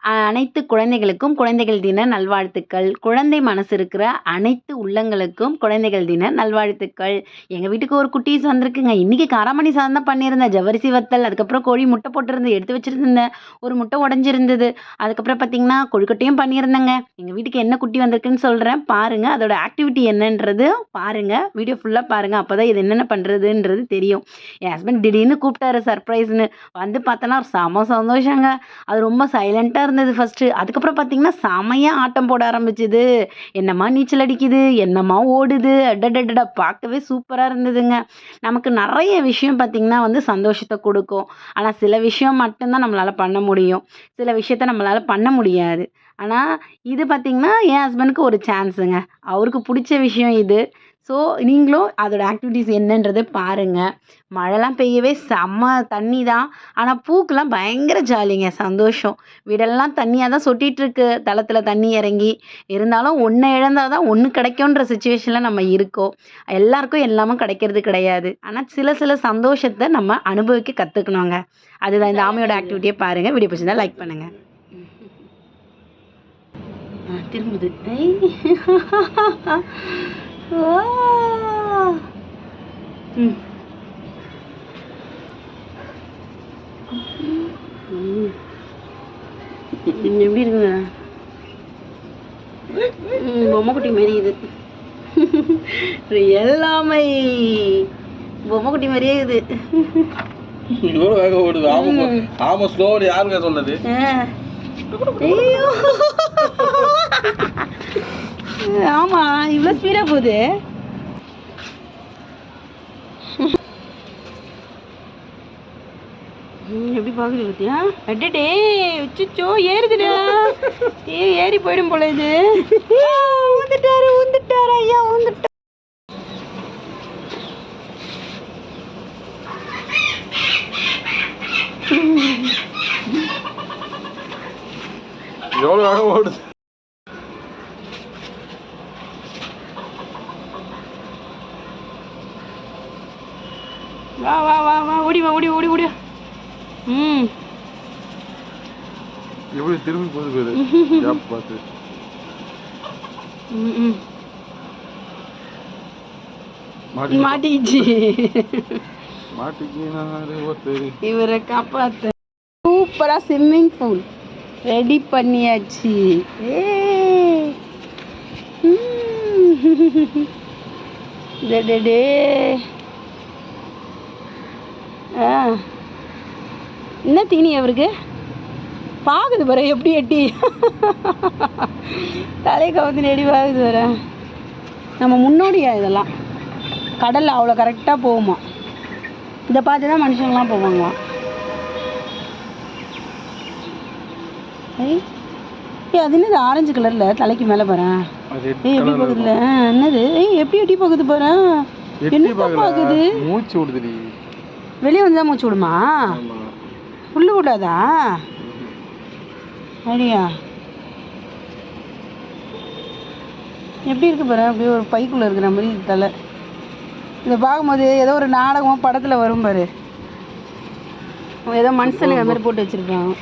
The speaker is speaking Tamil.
அனைத்து குழந்தைகளுக்கும் குழந்தைகள் தின நல்வாழ்த்துக்கள். குழந்தை மனசு இருக்கிற அனைத்து உள்ளங்களுக்கும் குழந்தைகள் தின நல்வாழ்த்துக்கள். எங்க வீட்டுக்கு ஒரு குட்டீஸ் வந்திருக்குங்க. இன்னைக்கு காராமணி சாதம் தான் பண்ணியிருந்தேன். ஜவ்வரிசி வத்தல், அதுக்கப்புறம் கோழி முட்டை போட்டிருந்து எடுத்து வச்சிருந்தேன். ஒரு முட்டை உடைஞ்சிருந்தது. அதுக்கப்புறம் பார்த்தீங்கன்னா, கொழுக்கட்டையும் பண்ணியிருந்தேங்க. எங்க வீட்டுக்கு என்ன குட்டி வந்திருக்குன்னு சொல்றேன். பாருங்க. அதோட ஆக்டிவிட்டி என்னன்றது பாருங்க. வீடியோ ஃபுல்லா பாருங்க. அப்பதான் இது என்னென்ன பண்றதுன்றது தெரியும். என் ஹஸ்பண்ட் திடீர்னு கூப்பிட்டாரு சர்ப்ரைஸ்ன்னு. வந்து பார்த்தோன்னா செம சந்தோஷங்க. அது ரொம்ப சைலண்ட்டா இருந்தது ஃபர்ஸ்ட்டு. அதுக்கப்புறம் பார்த்தீங்கன்னா, செமையா ஆட்டம் போட ஆரம்பிச்சுது. என்னம்மா நீச்சல் அடிக்குது, என்னம்மா ஓடுது, அடடடடா! பார்க்கவே சூப்பரா இருந்ததுங்க. நமக்கு நெறைய விஷயம் பார்த்தீங்கன்னா வந்து சந்தோஷத்த குடுக்கும். ஆனா சில விஷயம் மட்டும் தான் நம்மளால பண்ண முடியும். சில விஷயத்த நம்மளால பண்ண முடியாது. ஆனா இது பார்த்தீங்கன்னா, என் ஹஸ்பண்டுக்கு ஒரு சான்ஸுங்க. அவருக்கு புடிச்ச விஷயம் இது. ஸோ நீங்களும் அதோட ஆக்டிவிட்டீஸ் என்னன்றத பாருங்க. மழைலாம் பெய்யவே செம்ம தண்ணி தான். ஆனா பூக்கெல்லாம் பயங்கர ஜாலிங்க, சந்தோஷம். வீடெல்லாம் தண்ணியா தான் சொட்டிட்டுருக்கு. தளத்துல தண்ணி இறங்கி. இருந்தாலும் ஒண்ண இழந்தா தான் ஒண்ணு கிடைக்குன்ற சிச்சுவேஷன்ல நம்ம இருக்கோம். எல்லாருக்கும் எல்லாமும் கிடைக்கிறது கிடையாது. ஆனா சில சில சந்தோஷத்த நம்ம அனுபவிக்க கத்துக்கணுங்க. அதுதான் இந்த ஆமையோட ஆக்டிவிட்டிய பாருங்க. வீடியோ பிடிச்சிருந்தா லைக் பண்ணுங்க. திரும்புது. ஓ! ம். ம். எப்படி இருக்குங்க? பொம்மை குட்டி மாரி இது. எல்லாமே பொம்மை குட்டி மாதிரியே இது. இவ்வளோ வேக ஓடுது. ஆமா ஸ்லோவா யாருங்க சொன்னது? ஐயோ! ஆமா, இவ்வளோ ஸ்பீடா போகுது. எப்படி பாக்குது பத்தியா? அடடே! அச்சச்சோ! ஏறுதுடா. ஏறி போயிடும் போல இது. ஊந்துட்டாரு ஐயா, ஊந்துட்டாரு. எவ்வளோ வேகம் ஓடுது. வா வா வா வா, ஓடி வா, ஓடி ஓடி ஓடி. எப்படி திரும்பி போகுது பாரு. பார்த்து மாட்டிச்சு. மாட்டிக்கு இவரை காப்பாத்த. சூப்பரா ஸ்விம்மிங் பூல் ரெடி பண்ணியாச்சு. என்ன தீனி அவருக்கு பாக்குது பாரு, எப்படி எட்டி தலை கவுத்து நெடி பாக்குது பாரு. நம்ம முன்னோடியா இதெல்லாம். கடல்ல அவ்வளோ கரெக்டாக போகுமா. இதை பார்த்து தான் மனுஷங்களாம் போவாங்களாம். அது என்னது ஆரஞ்சு கலர்ல தலைக்கு மேலே பாரு. எப்படி போகுதுல என்னது? எப்படி எட்டி போகுது பாரு. என்ன பாக்குது? மூச்சு விடுதுடி. வெளியே வந்துதான் மூச்சு விடுமா? புல்லு விடாதா? அப்படியா? எப்படி இருக்கு பாரு. அப்படியே ஒரு பைக்குள்ள இருக்கிற மாதிரி தலை. இதை பார்க்கும்போது ஏதோ ஒரு நாடகம் படத்துல வரும் பாரு. ஏதோ மனுஷனுக்கு அது மாதிரி போட்டு வச்சிருக்காங்க.